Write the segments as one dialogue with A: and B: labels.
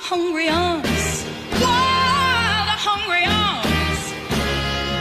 A: hungry arms, wild, hungry arms.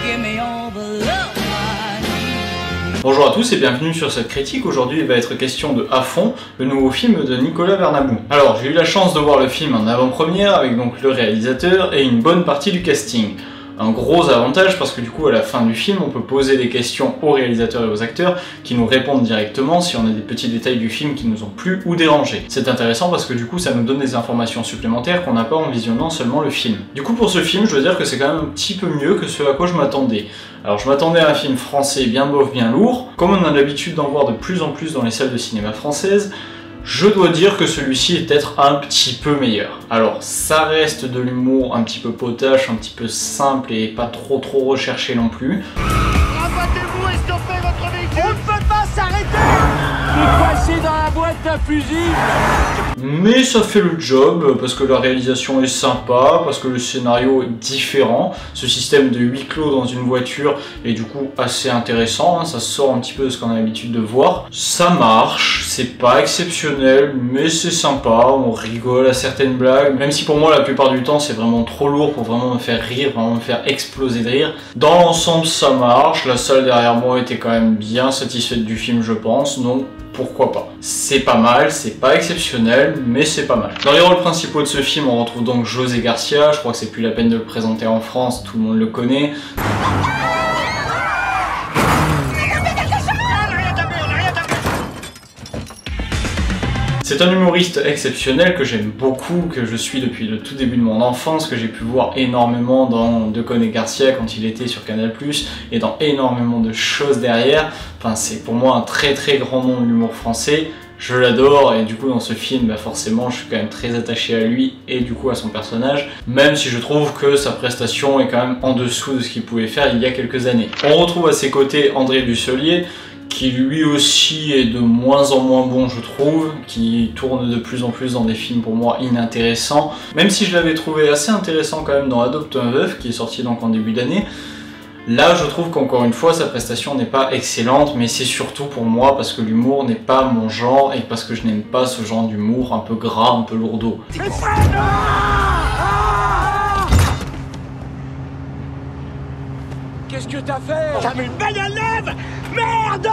A: Give me all the love I need.
B: Bonjour à tous et bienvenue sur cette critique. Aujourd'hui il va être question de À fond, le nouveau film de Nicolas Bernabou. Alors j'ai eu la chance de voir le film en avant-première avec donc le réalisateur et une bonne partie du casting. Un gros avantage parce que du coup à la fin du film on peut poser des questions aux réalisateurs et aux acteurs qui nous répondent directement si on a des petits détails du film qui nous ont plu ou dérangé. C'est intéressant parce que du coup ça nous donne des informations supplémentaires qu'on n'a pas en visionnant seulement le film. Du coup pour ce film je veux dire que c'est quand même un petit peu mieux que ce à quoi je m'attendais. Alors je m'attendais à un film français bien bof, bien lourd, comme on a l'habitude d'en voir de plus en plus dans les salles de cinéma françaises. Je dois dire que celui-ci est peut-être un petit peu meilleur. Alors, ça reste de l'humour un petit peu potache, un petit peu simple et pas trop recherché non plus.
C: Rabattez-vous et stoppez votre véhicule. On ne peut pas s'arrêter. Passez dans la boîte à fusil.
B: Mais ça fait le job, parce que la réalisation est sympa, parce que le scénario est différent. Ce système de huis clos dans une voiture est du coup assez intéressant, hein, ça sort un petit peu de ce qu'on a l'habitude de voir. Ça marche, c'est pas exceptionnel, mais c'est sympa, on rigole à certaines blagues, même si pour moi la plupart du temps c'est vraiment trop lourd pour vraiment me faire rire, vraiment me faire exploser de rire. Dans l'ensemble ça marche, la salle derrière moi était quand même bien satisfaite du film je pense, donc pourquoi pas. C'est pas mal, c'est pas exceptionnel, mais c'est pas mal. Dans les rôles principaux de ce film, on retrouve donc José Garcia, je crois que c'est plus la peine de le présenter en France, tout le monde le connaît. C'est un humoriste exceptionnel que j'aime beaucoup, que je suis depuis le tout début de mon enfance, que j'ai pu voir énormément dans De Cônes et Garcia quand il était sur Canal+, et dans énormément de choses derrière. Enfin, c'est pour moi un très grand nom de l'humour français. Je l'adore et du coup dans ce film, bah forcément je suis quand même très attaché à lui et du coup à son personnage, même si je trouve que sa prestation est quand même en dessous de ce qu'il pouvait faire il y a quelques années. On retrouve à ses côtés André Dussolier, qui lui aussi est de moins en moins bon je trouve, qui tourne de plus en plus dans des films pour moi inintéressants, même si je l'avais trouvé assez intéressant quand même dans Adopte un veuf, qui est sorti donc en début d'année. Là je trouve qu'encore une fois sa prestation n'est pas excellente, mais c'est surtout pour moi parce que l'humour n'est pas mon genre et parce que je n'aime pas ce genre d'humour un peu gras, un peu lourdeau.
C: Qu'est-ce que t'as fait? T'as mis une balle à lèvres. Merde!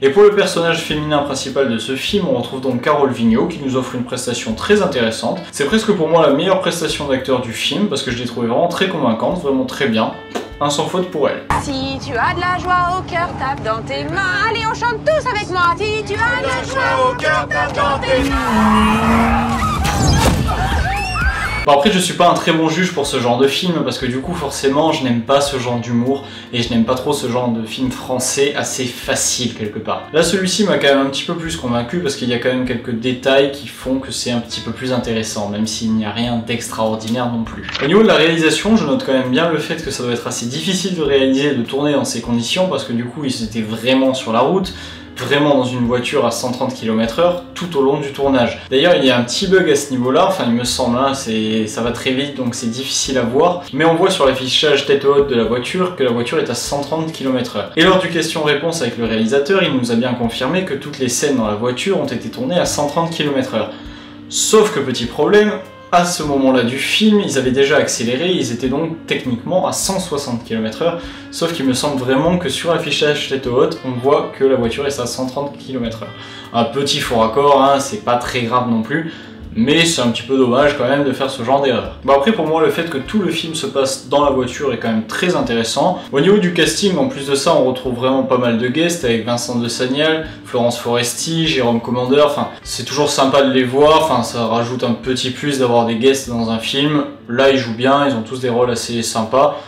B: Et pour le personnage féminin principal de ce film, on retrouve donc Carole Vigneault qui nous offre une prestation très intéressante. C'est presque pour moi la meilleure prestation d'acteur du film parce que je l'ai trouvée vraiment très convaincante, vraiment très bien. Un sans faute pour elle.
D: Si tu as de la joie au cœur, tape dans tes mains. Allez, on chante tous avec moi. Si tu as de la joie au cœur, tape dans tes mains.
B: Bon après je suis pas un très bon juge pour ce genre de film parce que du coup forcément je n'aime pas ce genre d'humour et je n'aime pas trop ce genre de film français assez facile quelque part. Là celui-ci m'a quand même un petit peu plus convaincu parce qu'il y a quand même quelques détails qui font que c'est un petit peu plus intéressant, même s'il n'y a rien d'extraordinaire non plus. Au niveau de la réalisation, je note quand même bien le fait que ça doit être assez difficile de réaliser et de tourner dans ces conditions parce que du coup ils étaient vraiment sur la route, vraiment dans une voiture à 130 km/h tout au long du tournage. D'ailleurs il y a un petit bug à ce niveau là, enfin il me semble, hein, ça va très vite donc c'est difficile à voir, mais on voit sur l'affichage tête haute de la voiture que la voiture est à 130 km/h. Et lors du question-réponse avec le réalisateur, il nous a bien confirmé que toutes les scènes dans la voiture ont été tournées à 130 km/h. Sauf que petit problème, à ce moment-là du film, ils avaient déjà accéléré, ils étaient donc techniquement à 160 km/h, sauf qu'il me semble vraiment que sur l'affichage tête haute, on voit que la voiture est à 130 km/h. Un petit faux raccord, hein, c'est pas très grave non plus, mais c'est un petit peu dommage quand même de faire ce genre d'erreur. Bon après pour moi le fait que tout le film se passe dans la voiture est quand même très intéressant. Au niveau du casting, en plus de ça, on retrouve vraiment pas mal de guests avec Vincent de Sagnal, Florence Foresti, Jérôme Commandeur, enfin c'est toujours sympa de les voir, enfin ça rajoute un petit plus d'avoir des guests dans un film. Là ils jouent bien, ils ont tous des rôles assez sympas.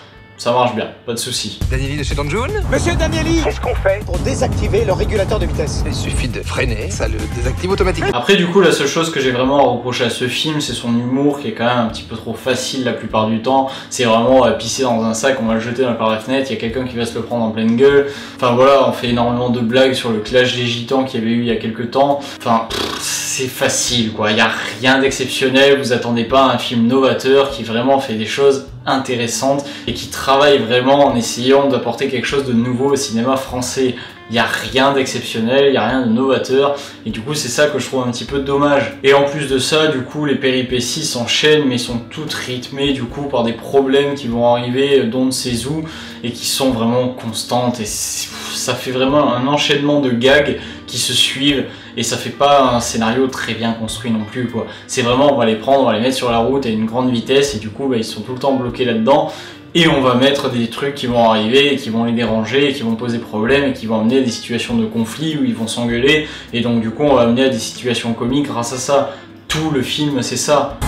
B: Ça marche bien, pas de soucis.
E: Danieli de chez Danjun.
C: Monsieur Danieli, qu'est-ce qu'on fait pour désactiver le régulateur de vitesse?
E: Il suffit de freiner, ça le désactive automatiquement.
B: Après du coup la seule chose que j'ai vraiment à reprocher à ce film, c'est son humour qui est quand même un petit peu trop facile la plupart du temps. C'est vraiment pisser dans un sac, on va le jeter par la fenêtre, il y a quelqu'un qui va se le prendre en pleine gueule. Enfin voilà, on fait énormément de blagues sur le clash des gitans qu'il y avait eu il y a quelques temps. Enfin c'est facile quoi, il n'y a rien d'exceptionnel, vous attendez pas à un film novateur qui vraiment fait des choses intéressantes et qui travaille vraiment en essayant d'apporter quelque chose de nouveau au cinéma français. il n'y a rien d'exceptionnel, il n'y a rien de novateur, et du coup c'est ça que je trouve un petit peu dommage. Et en plus de ça, du coup les péripéties s'enchaînent, mais sont toutes rythmées du coup par des problèmes qui vont arriver d'on ne sait où, et qui sont vraiment constantes, et ça fait vraiment un enchaînement de gags qui se suivent, et ça fait pas un scénario très bien construit non plus quoi. C'est vraiment, on va les prendre, on va les mettre sur la route à une grande vitesse, et du coup ils sont tout le temps bloqués là-dedans, et on va mettre des trucs qui vont arriver, et qui vont les déranger, et qui vont poser problème, et qui vont amener à des situations de conflit où ils vont s'engueuler, et donc du coup on va amener à des situations comiques grâce à ça. Tout le film c'est ça.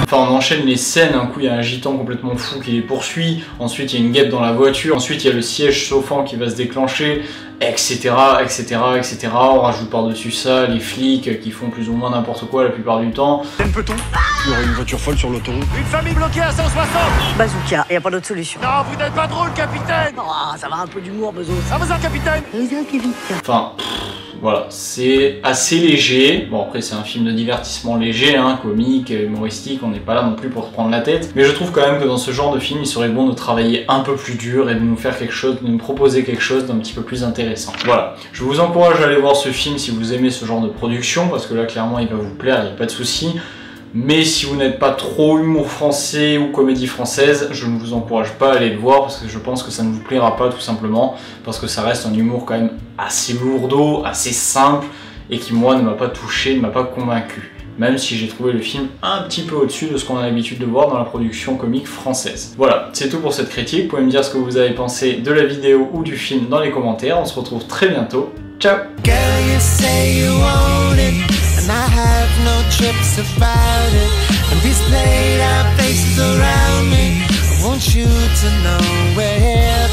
B: Enfin, on enchaîne les scènes, un coup il y a un gitan complètement fou qui les poursuit, ensuite il y a une guêpe dans la voiture, ensuite il y a le siège chauffant qui va se déclencher, etc. etc. etc. On rajoute par-dessus ça les flics qui font plus ou moins n'importe quoi la plupart du temps.
C: Peut-on? Il y aurait une voiture folle sur l'autoroute. Une famille bloquée à 160.
F: Bazooka, y a pas d'autre solution.
C: Non, vous n'êtes pas drôle, capitaine.
F: Oh, ça va un peu d'humour, Bezos.
C: Ça va, capitaine.
B: Enfin, voilà, c'est assez léger. Bon après c'est un film de divertissement léger, hein, comique, humoristique, on n'est pas là non plus pour se prendre la tête. Mais je trouve quand même que dans ce genre de film, il serait bon de travailler un peu plus dur et de nous faire quelque chose, de nous proposer quelque chose d'un petit peu plus intéressant. Voilà, je vous encourage à aller voir ce film si vous aimez ce genre de production, parce que là clairement il va vous plaire, il n'y a pas de souci. Mais si vous n'êtes pas trop humour français ou comédie française, je ne vous encourage pas à aller le voir parce que je pense que ça ne vous plaira pas tout simplement, parce que ça reste un humour quand même assez lourdeau, assez simple et qui moi ne m'a pas touché, ne m'a pas convaincu. Même si j'ai trouvé le film un petit peu au-dessus de ce qu'on a l'habitude de voir dans la production comique française. Voilà, c'est tout pour cette critique. Vous pouvez me dire ce que vous avez pensé de la vidéo ou du film dans les commentaires. On se retrouve très bientôt. Ciao!
G: And I have no trips about it. And these laid out faces around me, I want you to know where